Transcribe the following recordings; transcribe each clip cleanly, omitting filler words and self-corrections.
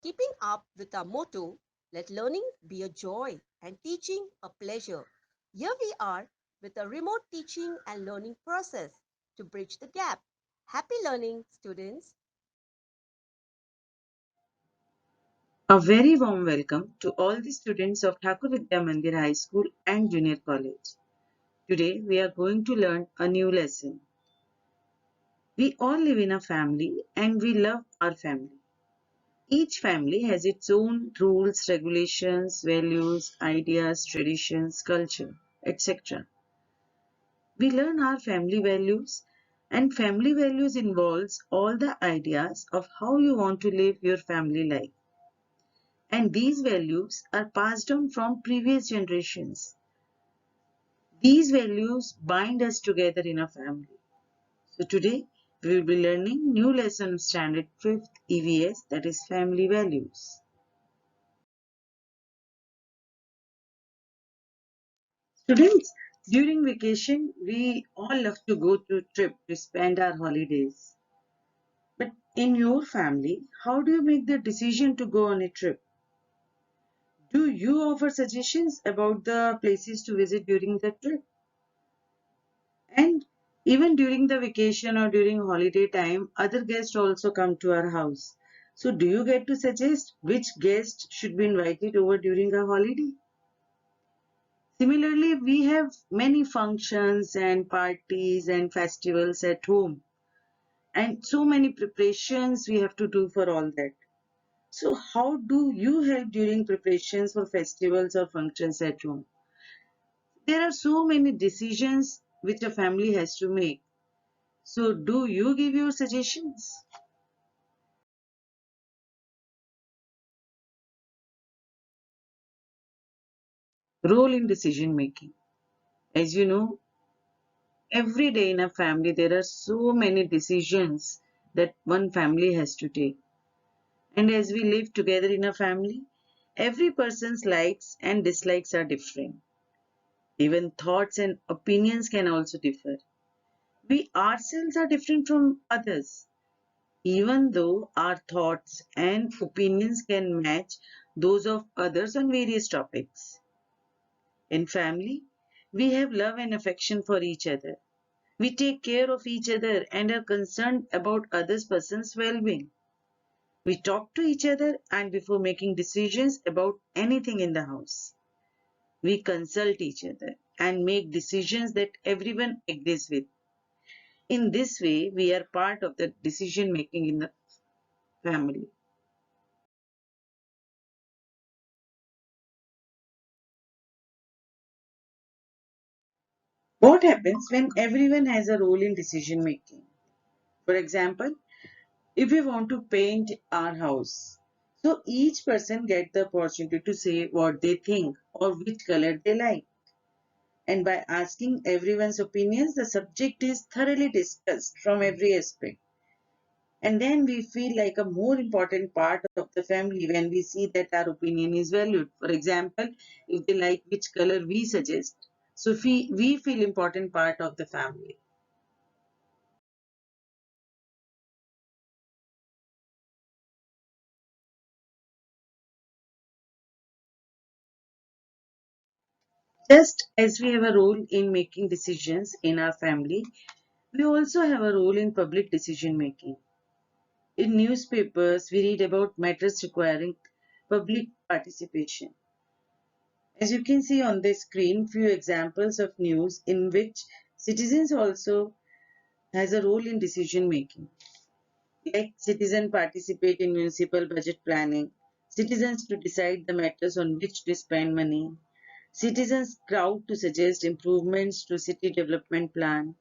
keeping up with our motto, let learning be a joy and teaching a pleasure. Here we are with a remote teaching and learning process to bridge the gap. Happy learning, students. A very warm welcome to all the students of Thakur Vidya Mandir High School and Junior College. Today we are going to learn a new lesson. We all live in a family and we love our family. Each family has its own rules, regulations, values, ideas, traditions, culture, etc. We learn our family values, and family values involves all the ideas of how you want to live your family life. And these values are passed on from previous generations. These values bind us together in a family. So today we will be learning new lesson standard 5th EVS, that is family values. Students, during vacation we all love to go to trip to spend our holidays. But in your family, how do you make the decision to go on a trip? Do you offer suggestions about the places to visit during the trip? And even during the vacation or during holiday time, other guests also come to our house. So, do you get to suggest which guest should be invited over during a holiday? Similarly, we have many functions and parties and festivals at home, and so many preparations we have to do for all that. So, how do you help during preparations for festivals or functions at home? There are so many decisions which a family has to make. So, do you give your suggestions? Role in decision making. As you know, every day in a family there are so many decisions that one family has to take. And as we live together in a family, every person's likes and dislikes are different. Even thoughts and opinions can also differ. We ourselves are different from others, even though our thoughts and opinions can match those of others on various topics. In family, we have love and affection for each other. We take care of each other and are concerned about other person's well-being. We talk to each other and before making decisions about anything in the house. We consult each other and make decisions that everyone agrees with. In this way, we are part of the decision making in the family. What happens when everyone has a role in decision making? For example, if we want to paint our house, so each person gets the opportunity to say what they think or which color they like. And by asking everyone's opinions, the subject is thoroughly discussed from every aspect. And then we feel like a more important part of the family when we see that our opinion is valued. For example, if they like which color we suggest, so we feel important part of the family. Just as we have a role in making decisions in our family, we also have a role in public decision making. In newspapers, we read about matters requiring public participation. As you can see on the screen, few examples of news in which citizens also has a role in decision making. Like citizens participate in municipal budget planning, citizens to decide the matters on which to spend money, citizens crowd to suggest improvements to city development plan.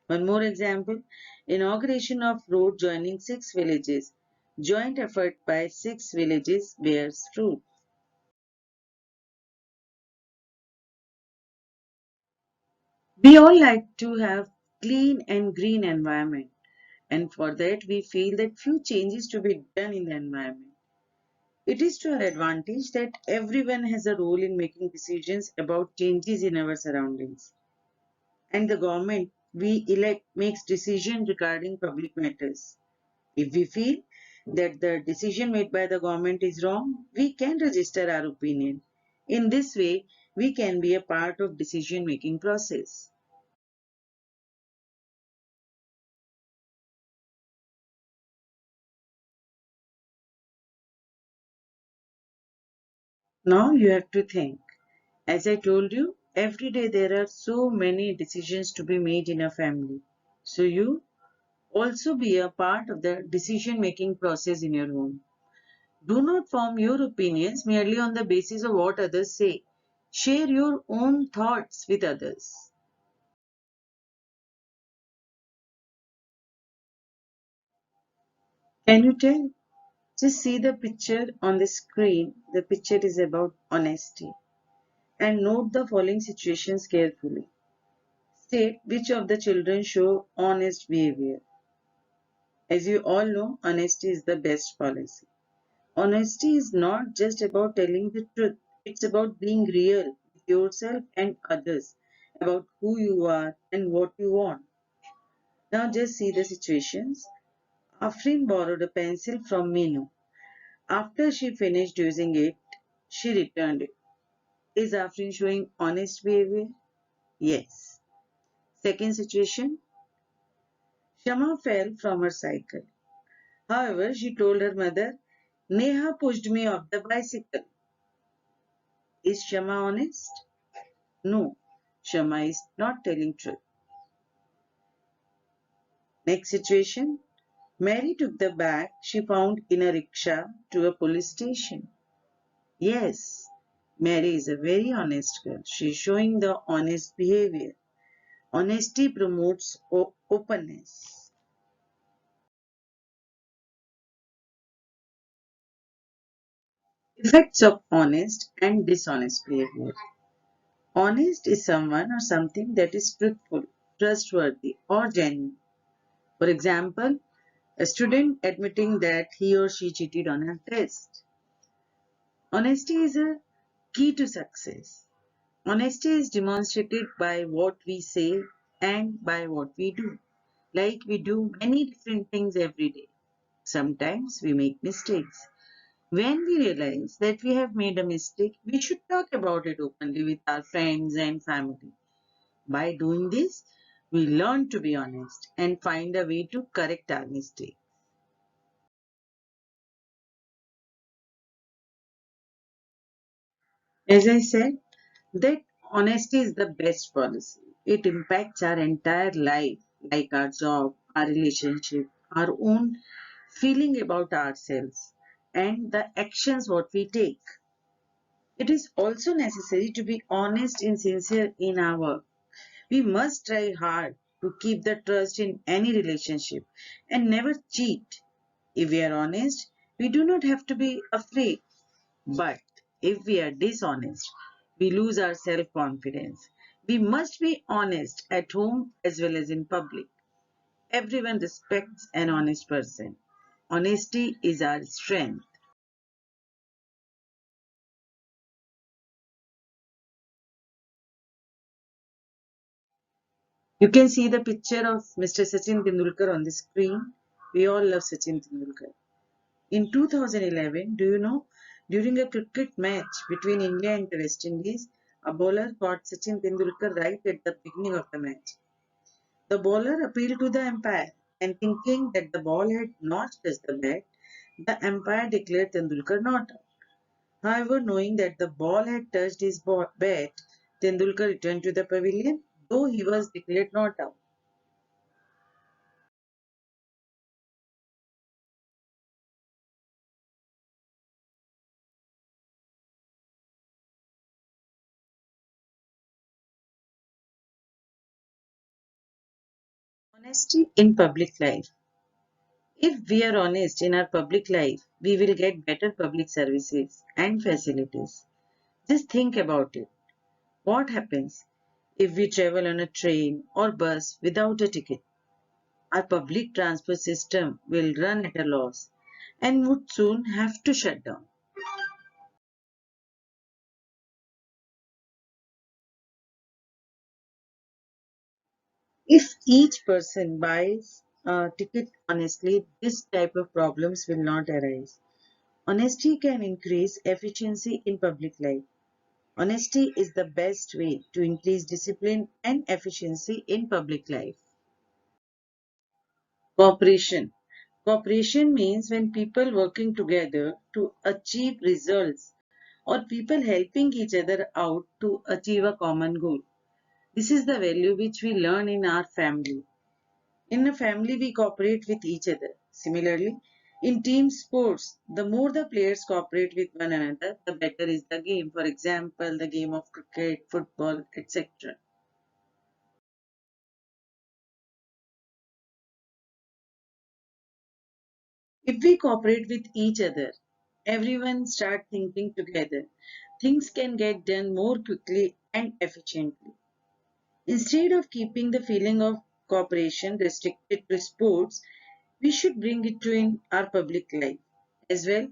One more example, inauguration of road joining 6 villages. Joint effort by 6 villages bears fruit. We all like to have clean and green environment, and for that we feel that few changes to be done in the environment. It is to our advantage that everyone has a role in making decisions about changes in our surroundings. And the government we elect makes decisions regarding public matters. If we feel that the decision made by the government is wrong, we can register our opinion. In this way, we can be a part of decision making process. Now you have to think. As I told you, every day there are so many decisions to be made in a family. So you also be a part of the decision making process in your home. Do not form your opinions merely on the basis of what others say. Share your own thoughts with others. Can you tell? Just see the picture on the screen. The picture is about honesty. And note the following situations carefully. State which of the children show honest behavior. As you all know, honesty is the best policy. Honesty is not just about telling the truth, it's about being real with yourself and others about who you are and what you want. Now, just see the situations. Afrin borrowed a pencil from Minu. After she finished using it, she returned it. Is Afrin showing honest behavior? Yes. Second situation, Shama fell from her cycle. However, she told her mother, Neha pushed me off the bicycle. Is Shama honest? No, Shama is not telling truth. Next situation, Mary took the bag she found in a rickshaw to a police station. Yes, Mary is a very honest girl. She is showing the honest behavior. Honesty promotes openness. Effects of honest and dishonest behavior. Honest is someone or something that is truthful, trustworthy, or genuine. For example, a student admitting that he or she cheated on a test. Honesty is a key to success. Honesty is demonstrated by what we say and by what we do. Like we do many different things every day. Sometimes we make mistakes. When we realize that we have made a mistake, we should talk about it openly with our friends and family. By doing this, we learn to be honest and find a way to correct our mistake. As I said, that honesty is the best policy. It impacts our entire life, like our job, our relationship, our own feeling about ourselves, and the actions what we take. It is also necessary to be honest and sincere in our work. We must try hard to keep the trust in any relationship and never cheat. If we are honest, we do not have to be afraid. But if we are dishonest, we lose our self confidence. We must be honest at home as well as in public. Everyone respects an honest person. Honesty is our strength. You can see the picture of Mr. Sachin Tendulkar on the screen. We all love Sachin Tendulkar. In 2011, do you know, during a cricket match between India and the West Indies, a bowler caught Sachin Tendulkar right at the beginning of the match. The bowler appealed to the umpire, and thinking that the ball had not touched the bat, the umpire declared Tendulkar not out. However, knowing that the ball had touched his bat, Tendulkar returned to the pavilion, though he was declared not out. Honesty in public life. If we are honest in our public life, we will get better public services and facilities. Just think about it. What happens if we travel on a train or bus without a ticket? Our public transport system will run at a loss and would soon have to shut down. If each person buys ticket honestly, this type of problems will not arise. Honesty can increase efficiency in public life. Honesty is the best way to increase discipline and efficiency in public life. Cooperation. Cooperation means when people working together to achieve results or people helping each other out to achieve a common goal. This is the value which we learn in our family. In a family, we cooperate with each other. Similarly, in team sports, the more the players cooperate with one another, the better is the game. For example, the game of cricket, football, etc. If we cooperate with each other, everyone start thinking together, things can get done more quickly and efficiently. Instead of keeping the feeling of cooperation restricted to sports, we should bring it to in our public life as well.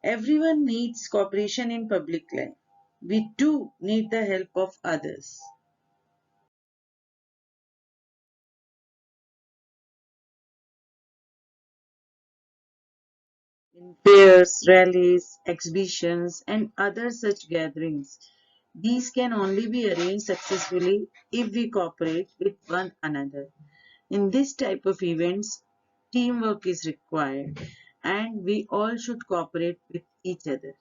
Everyone needs cooperation in public life. We too need the help of others. In fairs, rallies, exhibitions, and other such gatherings, these can only be arranged successfully if we cooperate with one another. In this type of events, teamwork is required and we all should cooperate with each other.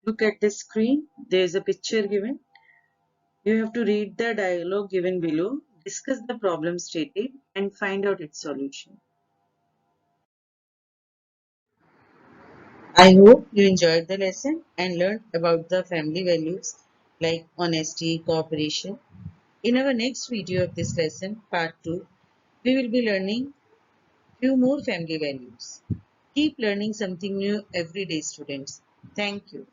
Look at the screen, there is a picture given. You have to read the dialogue given below, discuss the problem stated, and find out its solution. I hope you enjoyed the lesson and learned about the family values like honesty, cooperation. In our next video of this lesson, part 2, we will be learning few more family values. Keep learning something new every day, students. Thank you.